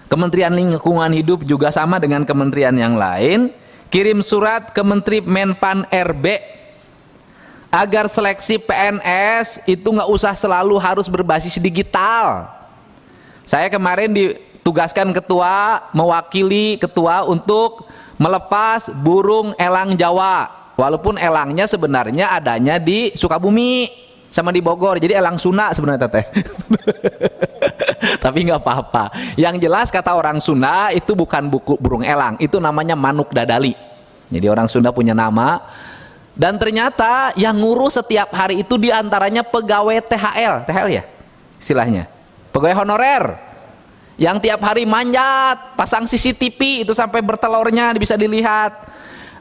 Kementerian Lingkungan Hidup juga sama dengan kementerian yang lain, kirim surat ke Menteri Menpan RB agar seleksi PNS itu nggak usah selalu harus berbasis digital. Saya kemarin ditugaskan ketua, mewakili ketua untuk melepas burung elang Jawa, walaupun elangnya sebenarnya adanya di Sukabumi sama di Bogor, jadi elang Sunda sebenarnya teteh. Tapi nggak apa-apa. Yang jelas kata orang Sunda itu bukan burung elang, itu namanya manuk dadali. Jadi orang Sunda punya nama. Dan ternyata yang ngurus setiap hari itu diantaranya pegawai THL ya istilahnya, pegawai honorer yang tiap hari manjat, pasang CCTV itu sampai bertelurnya bisa dilihat.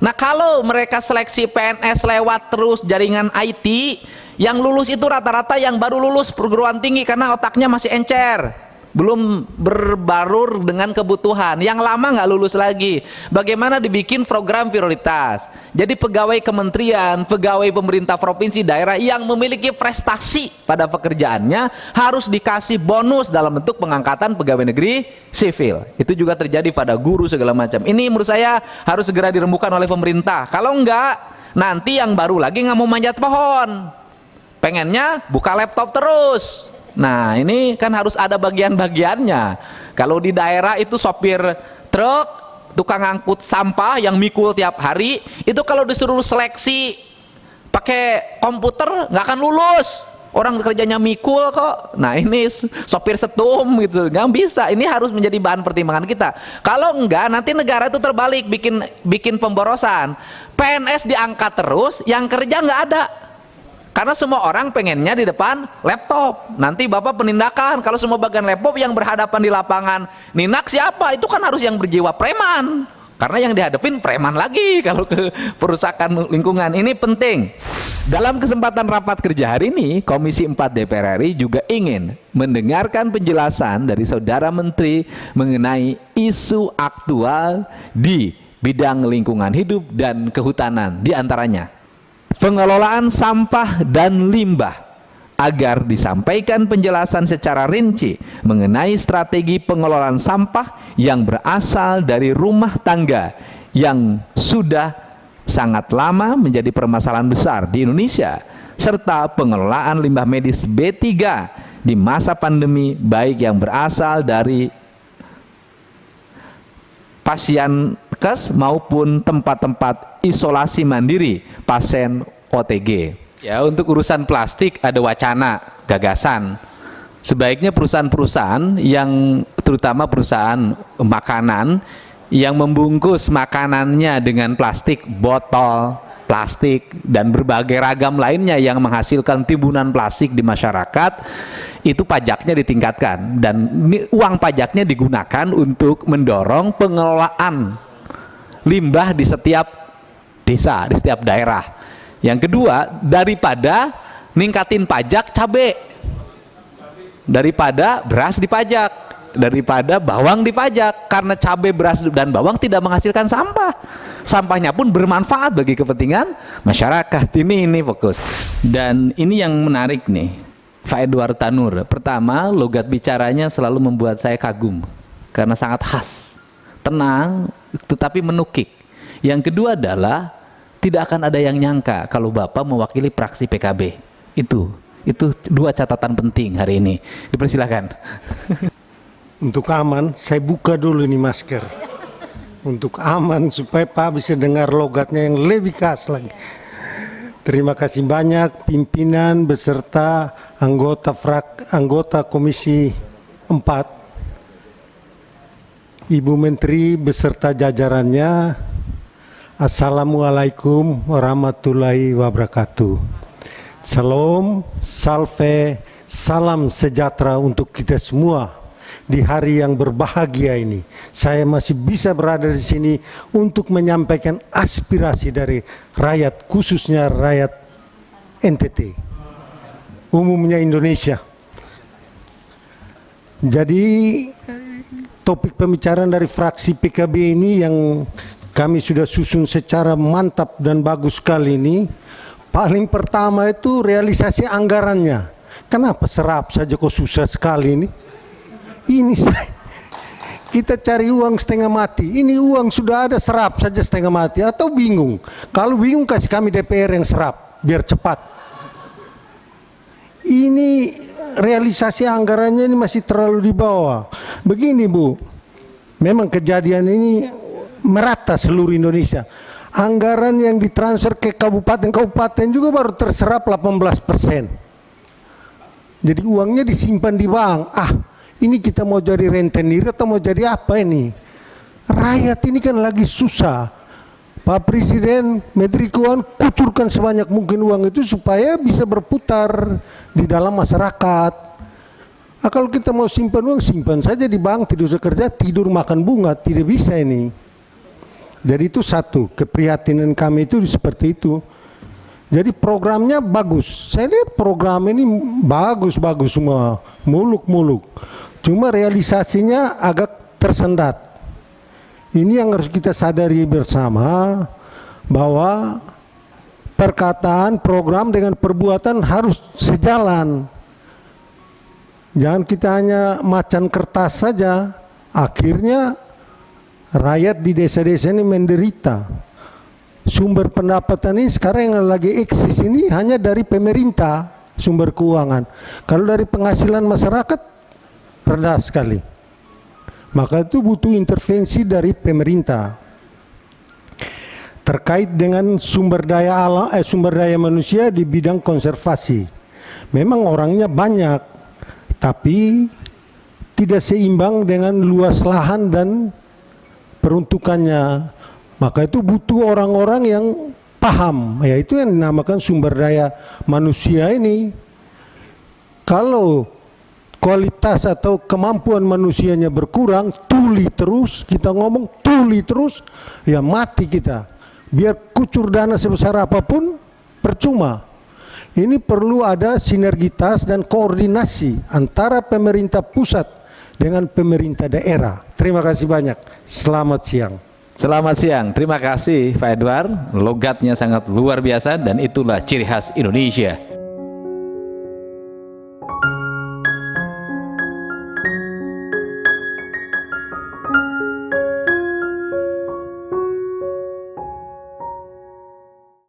Nah kalau mereka seleksi PNS lewat terus jaringan IT, yang lulus itu rata-rata yang baru lulus perguruan tinggi karena otaknya masih encer, belum berbarur dengan kebutuhan. Yang lama nggak lulus lagi. Bagaimana dibikin program prioritas? Jadi pegawai kementerian, pegawai pemerintah provinsi daerah yang memiliki prestasi pada pekerjaannya harus dikasih bonus dalam bentuk pengangkatan pegawai negeri sipil. Itu juga terjadi pada guru segala macam. Ini menurut saya harus segera dirembukan oleh pemerintah. Kalau enggak, nanti yang baru lagi nggak mau manjat pohon, pengennya buka laptop terus. Nah ini kan harus ada bagian-bagiannya. Kalau di daerah itu sopir truk, tukang angkut sampah yang mikul tiap hari, itu kalau disuruh seleksi pakai komputer nggak akan lulus. Orang kerjanya mikul kok. Nah ini sopir setum gitu, nggak bisa. Ini harus menjadi bahan pertimbangan kita. Kalau enggak nanti negara itu terbalik, bikin pemborosan. PNS diangkat terus, yang kerja nggak ada. Karena semua orang pengennya di depan laptop. Nanti bapak penindakan kalau semua bagian laptop yang berhadapan di lapangan. Ninak siapa? Itu kan harus yang berjiwa preman. Karena yang dihadapin preman lagi kalau ke perusakan lingkungan. Ini penting. Dalam kesempatan rapat kerja hari ini, Komisi 4 DPR RI juga ingin mendengarkan penjelasan dari Saudara Menteri mengenai isu aktual di bidang lingkungan hidup dan kehutanan, di antaranya pengelolaan sampah dan limbah, agar disampaikan penjelasan secara rinci mengenai strategi pengelolaan sampah yang berasal dari rumah tangga yang sudah sangat lama menjadi permasalahan besar di Indonesia, serta pengelolaan limbah medis B3 di masa pandemi, baik yang berasal dari pasienkes maupun tempat-tempat isolasi mandiri pasien OTG. Ya, untuk urusan plastik ada wacana, gagasan. Sebaiknya perusahaan-perusahaan yang terutama perusahaan makanan yang membungkus makanannya dengan plastik, botol plastik dan berbagai ragam lainnya yang menghasilkan timbunan plastik di masyarakat, itu pajaknya ditingkatkan dan uang pajaknya digunakan untuk mendorong pengelolaan limbah di setiap desa, di setiap daerah. Yang kedua, daripada ningkatin pajak cabai, daripada beras dipajak, daripada bawang dipajak, karena cabai, beras dan bawang tidak menghasilkan sampah, sampahnya pun bermanfaat bagi kepentingan masyarakat. Ini fokus. Dan ini yang menarik nih, Pak Edward Tanur. Pertama, logat bicaranya selalu membuat saya kagum karena sangat khas, tenang tetapi menukik. Yang kedua adalah tidak akan ada yang nyangka kalau Bapak mewakili fraksi PKB. Itu dua catatan penting hari ini. Dipersilakan. Untuk aman, saya buka dulu ini masker. Untuk aman supaya Pak bisa dengar logatnya yang lebih khas lagi. Terima kasih banyak pimpinan beserta anggota Komisi 4, Ibu Menteri beserta jajarannya. Assalamualaikum warahmatullahi wabarakatuh. Salam, salve, salam sejahtera untuk kita semua di hari yang berbahagia ini. Saya masih bisa berada di sini untuk menyampaikan aspirasi dari rakyat, khususnya rakyat NTT, umumnya Indonesia. Jadi topik pembicaraan dari fraksi PKB ini yang kami sudah susun secara mantap dan bagus sekali ini. Paling pertama itu realisasi anggarannya. Kenapa serap saja kok susah sekali ini? Ini kita cari uang setengah mati. Ini uang sudah ada, serap saja setengah mati. Atau bingung. Kalau bingung kasih kami DPR yang serap, biar cepat. Ini realisasi anggarannya ini masih terlalu di bawah. Begini Bu, memang kejadian ini merata seluruh Indonesia. Anggaran yang ditransfer ke kabupaten-kabupaten juga baru terserap 18%. Jadi uangnya disimpan di bank. Ini kita mau jadi rentenir atau mau jadi apa ini? Rakyat ini kan lagi susah. Pak Presiden, Menteri Keuangan kucurkan sebanyak mungkin uang itu supaya bisa berputar di dalam masyarakat. Kalau kita mau simpan uang, simpan saja di bank, tidak usah kerja, tidur makan bunga, tidak bisa ini. Jadi itu satu, keprihatinan kami itu seperti itu. Jadi programnya bagus. Saya lihat program ini bagus-bagus semua, muluk-muluk. Cuma realisasinya agak tersendat. Ini yang harus kita sadari bersama, bahwa perkataan, program dengan perbuatan harus sejalan. Jangan kita hanya macan kertas saja, akhirnya rakyat di desa-desa ini menderita. Sumber pendapatan ini sekarang yang lagi eksis ini hanya dari pemerintah, sumber keuangan. Kalau dari penghasilan masyarakat rendah sekali. Maka itu butuh intervensi dari pemerintah. Terkait dengan sumber daya alam, sumber daya manusia di bidang konservasi. Memang orangnya banyak, tapi tidak seimbang dengan luas lahan dan peruntukannya. Maka itu butuh orang-orang yang paham, yaitu yang dinamakan sumber daya manusia ini. Kalau kualitas atau kemampuan manusianya berkurang, tuli terus, kita ngomong tuli terus, ya mati kita. Biar kucur dana sebesar apapun, percuma. Ini perlu ada sinergitas dan koordinasi antara pemerintah pusat dengan pemerintah daerah. Terima kasih banyak. Selamat siang. Selamat siang, terima kasih Pak Edward. Logatnya sangat luar biasa dan itulah ciri khas Indonesia.